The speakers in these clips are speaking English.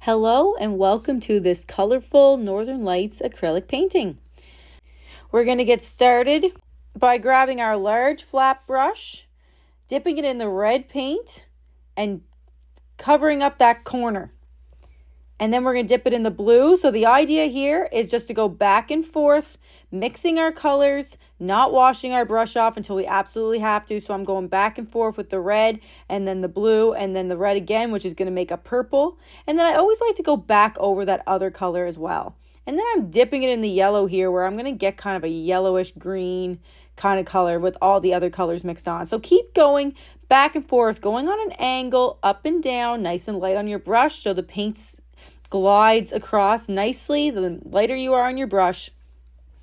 Hello and welcome to this Colorful Northern Lights acrylic painting. We're going to get started by grabbing our large flat brush, dipping it in the red paint and covering up that corner. And then we're going to dip it in the blue. So the idea here is just to go back and forth, mixing our colors, not washing our brush off until we absolutely have to. So I'm going back and forth with the red and then the blue and then the red again, which is going to make a purple. And then I always like to go back over that other color as well. And then I'm dipping it in the yellow here where I'm going to get kind of a yellowish green kind of color with all the other colors mixed on. So keep going back and forth, going on an angle, up and down, nice and light on your brush so the paint glides across nicely. The lighter you are on your brush,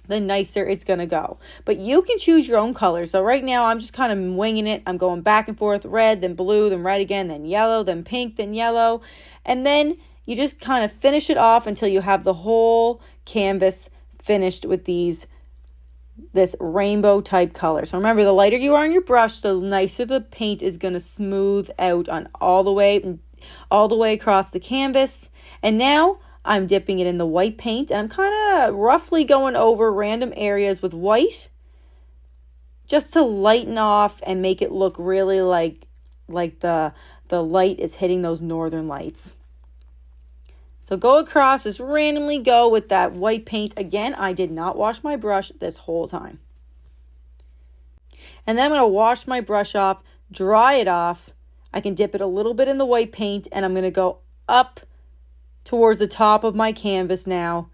the nicer it's going to go. But you can choose your own color. So right now I'm just kind of winging it. I'm going back and forth, red, then blue, then red again, then yellow, then pink, then yellow. And then you just kind of finish it off until you have the whole canvas finished with this rainbow type color. So remember, the lighter you are on your brush, the nicer the paint is going to smooth out on all the way across the canvas. And now I'm dipping it in the white paint and I'm kind of roughly going over random areas with white just to lighten off and make it look really like the light is hitting those northern lights. So go across, just randomly go with that white paint. Again, I did not wash my brush this whole time. And then I'm going to wash my brush off, dry it off. I can dip it a little bit in the white paint and I'm going to go up towards the top of my canvas now,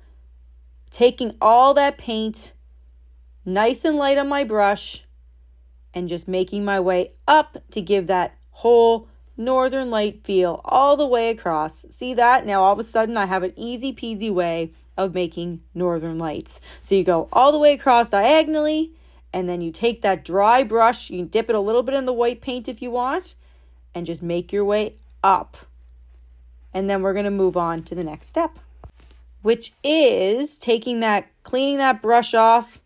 taking all that paint nice and light on my brush and just making my way up to give that whole northern light feel all the way across. See that? Now all of a sudden I have an easy peasy way of making northern lights. So you go all the way across diagonally and then you take that dry brush, you can dip it a little bit in the white paint if you want, and just make your way up. And then we're going to move on to the next step, which is cleaning that brush off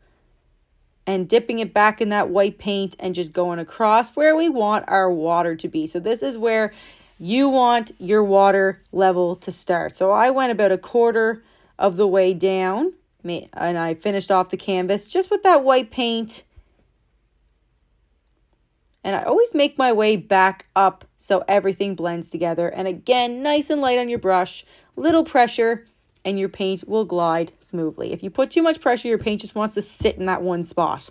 and dipping it back in that white paint and just going across where we want our water to be. So this is where you want your water level to start. So I went about a quarter of the way down and I finished off the canvas just with that white paint. And I always make my way back up so everything blends together. And again, nice and light on your brush, little pressure, and your paint will glide smoothly. If you put too much pressure, your paint just wants to sit in that one spot.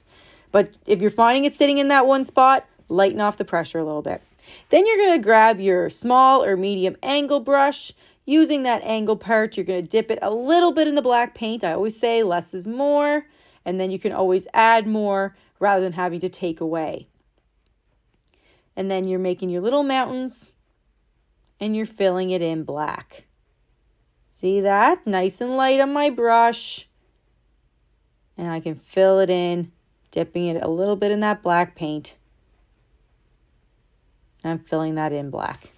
But if you're finding it sitting in that one spot, lighten off the pressure a little bit. Then you're going to grab your small or medium angle brush. Using that angle part, you're going to dip it a little bit in the black paint. I always say less is more. And then you can always add more rather than having to take away. And then you're making your little mountains and you're filling it in black. See that? Nice and light on my brush. And I can fill it in, dipping it a little bit in that black paint. And I'm filling that in black.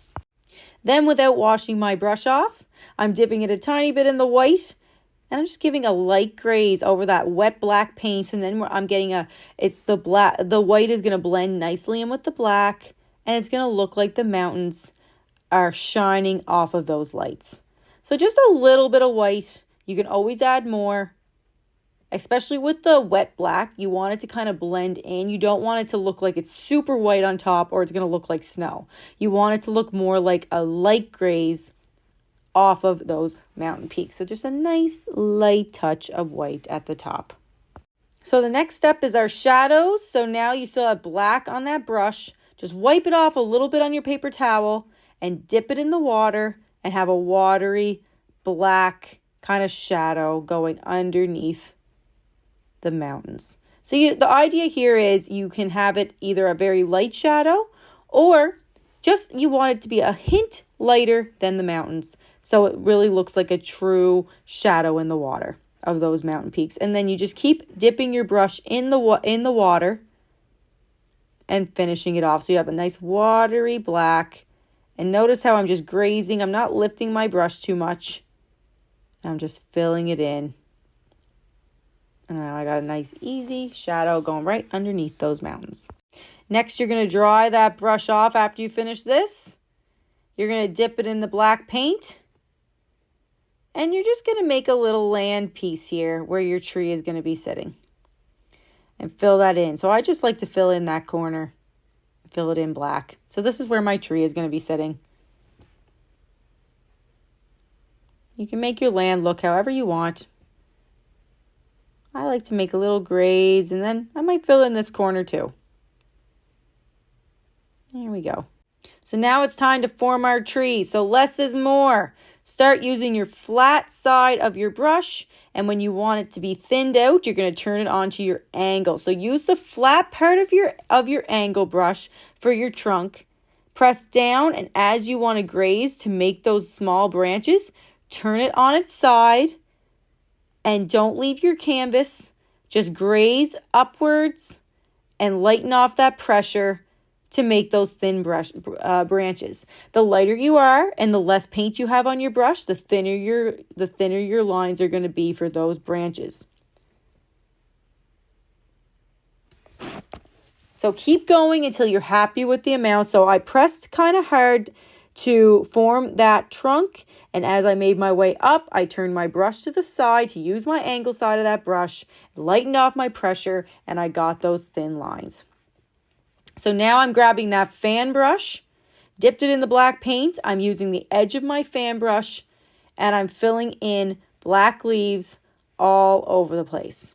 Then without washing my brush off, I'm dipping it a tiny bit in the white. And I'm just giving a light graze over that wet black paint. And then I'm getting the white is going to blend nicely in with the black. And it's going to look like the mountains are shining off of those lights. So just a little bit of white. You can always add more. Especially with the wet black, you want it to kind of blend in. You don't want it to look like it's super white on top or it's going to look like snow. You want it to look more like a light graze off of those mountain peaks. So just a nice light touch of white at the top. So the next step is our shadows. So now you still have black on that brush. Just wipe it off a little bit on your paper towel and dip it in the water and have a watery black kind of shadow going underneath the mountains. So the idea here is you can have it either a very light shadow or just you want it to be a hint lighter than the mountains. So it really looks like a true shadow in the water of those mountain peaks. And then you just keep dipping your brush in the water and finishing it off. So you have a nice watery black. And notice how I'm just grazing. I'm not lifting my brush too much. I'm just filling it in. And now I got a nice easy shadow going right underneath those mountains. Next, you're going to dry that brush off after you finish this. You're going to dip it in the black paint. And you're just going to make a little land piece here where your tree is going to be sitting. And fill that in. So I just like to fill in that corner. Fill it in black. So this is where my tree is going to be sitting. You can make your land look however you want. I like to make a little graze, and then I might fill in this corner too. There we go. So now it's time to form our tree. So less is more. Start using your flat side of your brush, and when you want it to be thinned out, you're going to turn it onto your angle. So use the flat part of your angle brush for your trunk. Press down, and as you want to graze to make those small branches, turn it on its side, and don't leave your canvas. Just graze upwards and lighten off that pressure to make those thin branches. The lighter you are and the less paint you have on your brush, the thinner your lines are going to be for those branches. So keep going until you're happy with the amount. So I pressed kind of hard to form that trunk, and as I made my way up, I turned my brush to the side to use my angle side of that brush, lightened off my pressure, and I got those thin lines. So now I'm grabbing that fan brush, dipped it in the black paint. I'm using the edge of my fan brush, and I'm filling in black leaves all over the place.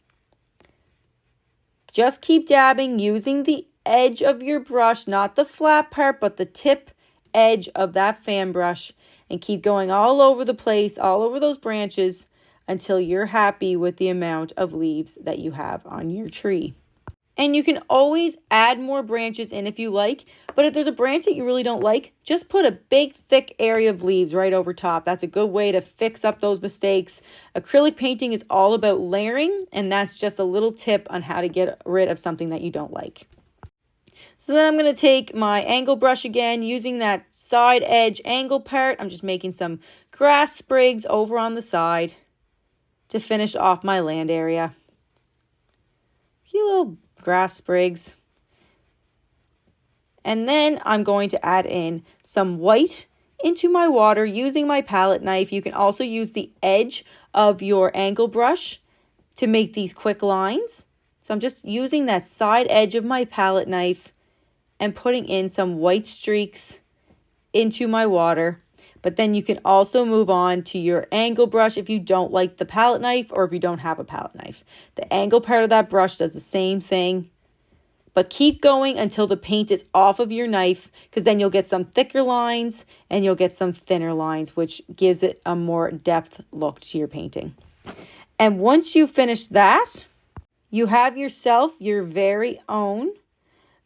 Just keep dabbing using the edge of your brush, not the flat part, but the tip edge of that fan brush, and keep going all over the place, all over those branches, until you're happy with the amount of leaves that you have on your tree. And you can always add more branches in if you like, but if there's a branch that you really don't like, just put a big thick area of leaves right over top. That's a good way to fix up those mistakes. Acrylic painting is all about layering, and that's just a little tip on how to get rid of something that you don't like. So then I'm going to take my angle brush again, using that side edge angle part. I'm just making some grass sprigs over on the side to finish off my land area. A few little grass sprigs. And then I'm going to add in some white into my water using my palette knife. You can also use the edge of your angle brush to make these quick lines. So I'm just using that side edge of my palette knife and putting in some white streaks into my water. But then you can also move on to your angle brush if you don't like the palette knife, or if you don't have a palette knife. The angle part of that brush does the same thing. But keep going until the paint is off of your knife, because then you'll get some thicker lines and you'll get some thinner lines, which gives it a more depth look to your painting. And once you finish that, you have yourself your very own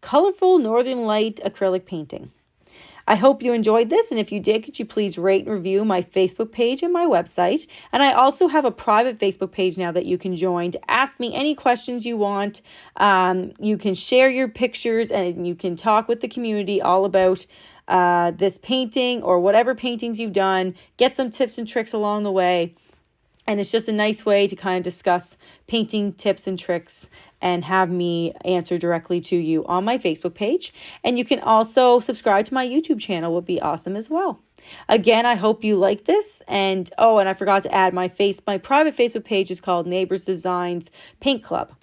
Colourful Northern Light acrylic painting. I hope you enjoyed this, and if you did, could you please rate and review my Facebook page and my website. And I also have a private Facebook page now that you can join to ask me any questions you want. You can share your pictures, and you can talk with the community all about this painting or whatever paintings you've done. Get some tips and tricks along the way. And it's just a nice way to kind of discuss painting tips and tricks and have me answer directly to you on my Facebook page. And you can also subscribe to my YouTube channel, would be awesome as well. Again, I hope you like this. And I forgot to add my private Facebook page is called Neighbors Designs Paint Club.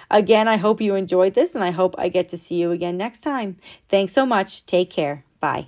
Again, I hope you enjoyed this, and I hope I get to see you again next time. Thanks so much. Take care. Bye.